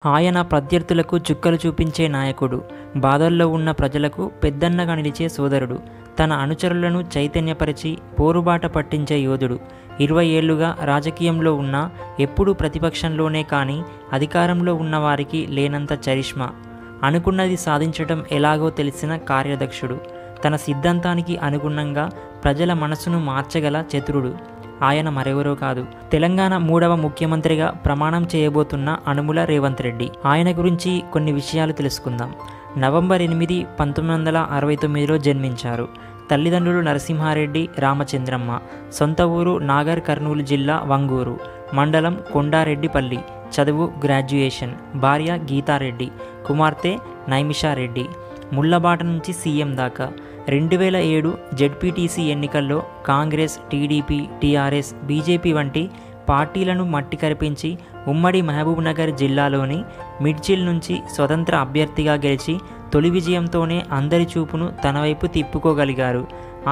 ఆయన ప్రత్యర్థులకు చుక్కలు చూపించే నాయకుడు, బాధల్లో ఉన్న ప్రజలకు పెద్దన్నగా నిలిచే సోదరుడు, తన అనుచరులను చైతన్యపరిచి పోరుబాట పట్టించే యోధుడు. 20 ఏళ్లుగా రాజకీయంలో ఉన్నా ఎప్పుడూ ప్రతిపక్షంలోనే కానీ అధికారంలో ఉన్నవారికి లేనంత చరిష్మా. అనుకున్నది సాధించటం ఎలాగో తెలిసిన కార్యదక్షుడు. తన సిద్ధాంతానికి అనుగుణంగా ప్రజల మనసును మార్చగల చతురుడు. ఆయన మరెవరో కాదు, తెలంగాణ 3వ ముఖ్యమంత్రిగా ప్రమాణం చేయబోతున్న అనుముల రేవంత్ రెడ్డి. ఆయన గురించి కొన్ని విషయాలు తెలుసుకుందాం. నవంబర్ 8, 1969లో జన్మించారు. తల్లిదండ్రులు నరసింహారెడ్డి, రామచంద్రమ్మ. సొంత ఊరు నాగర్ కర్నూలు జిల్లా వంగూరు, మండలం కొండారెడ్డిపల్లి. చదువు గ్రాడ్యుయేషన్. భార్య గీతారెడ్డి, కుమార్తె నైమిషారెడ్డి. ముళ్లబాట నుంచి సీఎం దాకా. 2007 జెడ్పీటీసీ ఎన్నికల్లో కాంగ్రెస్, టీడీపీ, టీఆర్ఎస్, బీజేపీ వంటి పార్టీలను మట్టి కరిపించి ఉమ్మడి మహబూబ్నగర్ జిల్లాలోని మిడ్జిల్ నుంచి స్వతంత్ర అభ్యర్థిగా గెలిచి తొలి విజయంతోనే అందరి చూపును తన వైపు తిప్పుకోగలిగారు.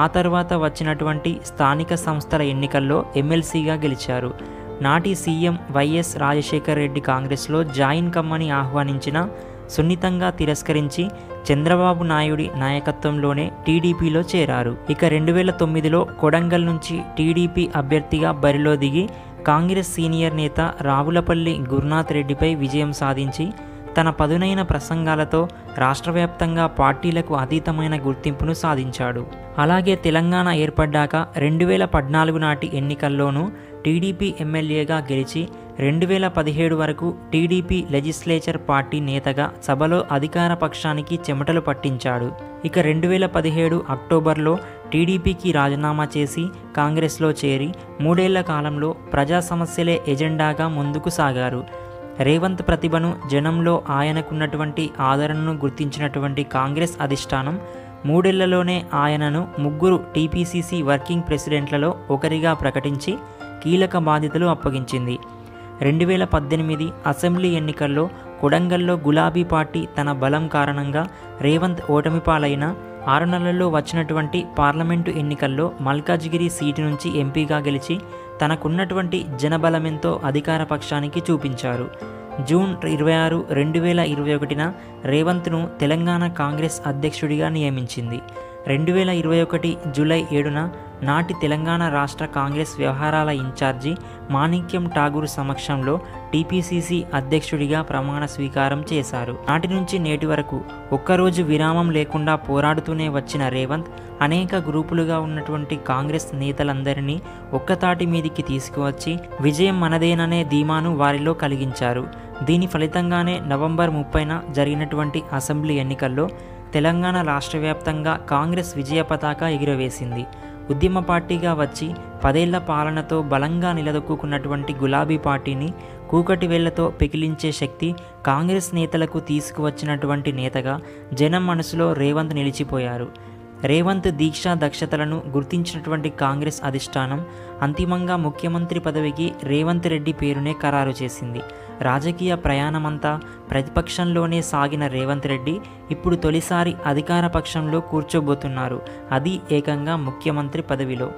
ఆ తర్వాత వచ్చినటువంటి స్థానిక సంస్థల ఎన్నికల్లో ఎమ్మెల్సీగా గెలిచారు. నాటి సీఎం వైఎస్ రాజశేఖర్ రెడ్డి కాంగ్రెస్లో జాయిన్ కమ్మని ఆహ్వానించిన సున్నితంగా తిరస్కరించి చంద్రబాబు నాయుడి నాయకత్వంలోనే టీడీపీలో చేరారు. ఇక 2009లో కొడంగల్ నుంచి టీడీపీ అభ్యర్థిగా బరిలో దిగి కాంగ్రెస్ సీనియర్ నేత రావులపల్లి గురునాథ్ రెడ్డిపై విజయం సాధించి తన పదునైన ప్రసంగాలతో రాష్ట్రవ్యాప్తంగా పార్టీలకు అతీతమైన గుర్తింపును సాధించాడు. అలాగే తెలంగాణ ఏర్పడ్డాక 2014 నాటి ఎన్నికల్లోనూ టీడీపీ ఎమ్మెల్యేగా గెలిచి 2017 వరకు టీడీపీ లెజిస్లేచర్ పార్టీ నేతగా సభలో అధికార పక్షానికి చెమటలు పట్టించాడు. ఇక 2017 అక్టోబర్లో టీడీపీకి రాజీనామా చేసి కాంగ్రెస్లో చేరి 3 ఏళ్ల కాలంలో ప్రజా సమస్యలే ఎజెండాగా ముందుకు సాగారు. రేవంత్ ప్రతిభను, జనంలో ఆయనకున్నటువంటి ఆదరణను గుర్తించినటువంటి కాంగ్రెస్ అధిష్టానం 3 ఏళ్లలోనే ఆయనను 3 టీపీసీసీ వర్కింగ్ ప్రెసిడెంట్లలో ఒకరిగా ప్రకటించి కీలక బాధ్యతలు అప్పగించింది. 2018 అసెంబ్లీ ఎన్నికల్లో కొడంగల్లో గులాబీ పార్టీ తన బలం కారణంగా రేవంత్ ఓటమి పాలైన 6 నెలల్లో వచ్చినటువంటి పార్లమెంటు ఎన్నికల్లో మల్కాజ్గిరి సీటు నుంచి ఎంపీగా గెలిచి తనకున్నటువంటి జనబలమెంతో అధికార పక్షానికి చూపించారు. జూన్ 26, 2021న రేవంత్ను తెలంగాణ కాంగ్రెస్ అధ్యక్షుడిగా నియమించింది. 2021 జూలై 7న నాటి తెలంగాణ రాష్ట్ర కాంగ్రెస్ వ్యవహారాల ఇన్ఛార్జి మాణిక్యం ఠాగూర్ సమక్షంలో టీపీసీసీ అధ్యక్షుడిగా ప్రమాణ స్వీకారం చేశారు. నాటి నుంచి నేటి వరకు ఒక్కరోజు విరామం లేకుండా పోరాడుతూనే వచ్చిన రేవంత్ అనేక గ్రూపులుగా ఉన్నటువంటి కాంగ్రెస్ నేతలందరినీ ఒక్కతాటి మీదికి తీసుకువచ్చి విజయం మనదేననే ధీమాను వారిలో కలిగించారు. దీని ఫలితంగానే నవంబర్ 30న జరిగినటువంటి అసెంబ్లీ ఎన్నికల్లో తెలంగాణ రాష్ట్ర వ్యాప్తంగా కాంగ్రెస్ విజయ పతాక ఎగురవేసింది. ఉద్యమ పార్టీగా వచ్చి 10 ఏళ్ల పాలనతో బలంగా నిలదొక్కున్నటువంటి గులాబీ పార్టీని కూకటి వేళ్లతో పెకిలించే శక్తి కాంగ్రెస్ నేతలకు తీసుకువచ్చినటువంటి నేతగా జనం మనసులో రేవంత్ నిలిచిపోయారు. రేవంత్ దీక్షా దక్షతలను గుర్తించినటువంటి కాంగ్రెస్ అధిష్టానం అంతిమంగా ముఖ్యమంత్రి పదవికి రేవంత్ రెడ్డి పేరునే ఖరారు చేసింది. రాజకీయ ప్రయాణమంతా ప్రతిపక్షంలోనే సాగిన రేవంత్ రెడ్డి ఇప్పుడు తొలిసారి అధికార పక్షంలో కూర్చోబోతున్నారు, అది ఏకంగా ముఖ్యమంత్రి పదవిలో.